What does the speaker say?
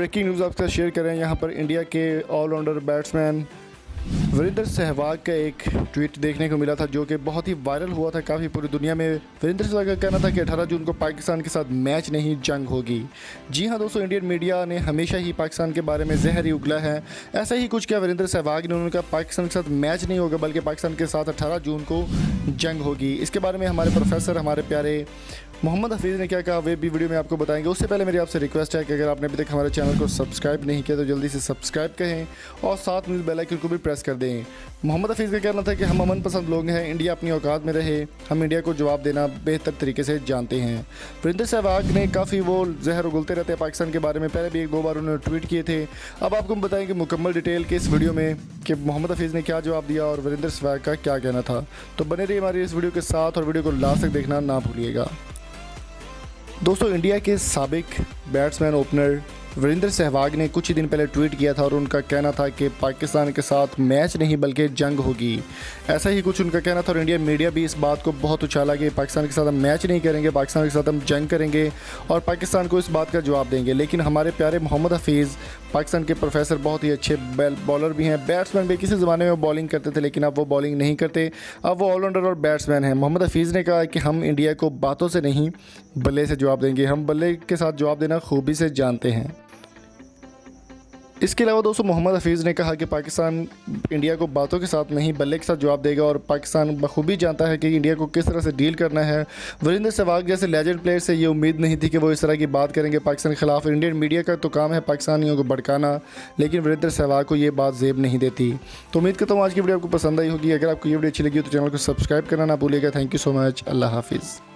Breaking news आपके साथ share करें। यहाँ पर इंडिया के ऑलराउंडर बैट्समैन वीरेंद्र सहवाग का एक ट्वीट देखने को मिला था जो कि बहुत ही वायरल हुआ था काफ़ी पूरी दुनिया में। वीरेंद्र सहवाग का कहना था कि 18 जून को पाकिस्तान के साथ मैच नहीं जंग होगी। जी हाँ दोस्तों, इंडियन मीडिया ने हमेशा ही पाकिस्तान के बारे में जहर ही उगला है। ऐसा ही कुछ किया वीरेंद्र सहवाग ने। उन्होंने कहा पाकिस्तान के साथ मैच नहीं होगा बल्कि पाकिस्तान के साथ 18 जून को जंग होगी। इसके बारे में हमारे प्रोफेसर हमारे प्यारे मोहम्मद हफीज़ ने क्या कहा वे भी वीडियो में आपको बताएंगे। उससे पहले मेरी आपसे रिक्वेस्ट है कि अगर आपने अभी तक हमारे चैनल को सब्सक्राइब नहीं किया तो जल्दी से सब्सक्राइब करें और साथ में बेल आइकन को भी प्रेस कर दें। मोहम्मद हफीज़ का कहना था कि हम अमन पसंद लोग हैं, इंडिया अपनी औकात में रहे, हम इंडिया को जवाब देना बेहतर तरीके से जानते हैं। वीरेंद्र सहवाग ने काफ़ी वो जहर उगलते रहते हैं पाकिस्तान के बारे में, पहले भी 1-2 बार उन्होंने ट्वीट किए थे। अब आपको हम बताएंगे मुकम्मल डिटेल के इस वीडियो में कि मोहम्मद हफीज़ ने क्या जवाब दिया और वीरेंद्र सहवाग का क्या कहना था। तो बने रहिए हमारी इस वीडियो के साथ और वीडियो को लास्ट तक देखना ना भूलिएगा। दोस्तों, इंडिया के साबिक बैट्समैन ओपनर वीरेंद्र सहवाग ने कुछ ही दिन पहले ट्वीट किया था और उनका कहना था कि पाकिस्तान के साथ मैच नहीं बल्कि जंग होगी। ऐसा ही कुछ उनका कहना था और इंडियन मीडिया भी इस बात को बहुत उछाला कि पाकिस्तान के साथ हम मैच नहीं करेंगे, पाकिस्तान के साथ हम जंग करेंगे और पाकिस्तान को इस बात का जवाब देंगे। लेकिन हमारे प्यारे मोहम्मद हफीज़ पाकिस्तान के प्रोफेसर बहुत ही अच्छे बॉलर भी हैं, बैट्समैन भी। किसी ज़माने में वो बॉलिंग करते थे लेकिन अब वो बॉलिंग नहीं करते, अब वो ऑलराउंडर और बैट्समैन हैं। मोहम्मद हफीज़ ने कहा कि हम इंडिया को बातों से नहीं बल्ले से जवाब देंगे, हम बल्ले के साथ जवाब देना खूबी से जानते हैं। इसके अलावा दोस्तों, मोहम्मद हफीज़ ने कहा कि पाकिस्तान इंडिया को बातों के साथ नहीं बल्ले के साथ जवाब देगा और पाकिस्तान बखूबी जानता है कि इंडिया को किस तरह से डील करना है। वीरेंद्र सहवाग जैसे लेजेंड प्लेयर से ये उम्मीद नहीं थी कि वो इस तरह की बात करेंगे पाकिस्तान के खिलाफ। इंडियन मीडिया का तो काम है पाकिस्तानियों को भड़काना, लेकिन वीरेंद्र सहवाग को ये बात जेब नहीं देती। तो उम्मीद करता हूँ आज की वीडियो आपको पसंद आई होगी। अगर आपको ये वीडियो अच्छी लगी हो तो चैनल को सब्सक्राइब करना ना भूलिएगा। Thank you so much. अल्लाह हाफिज़।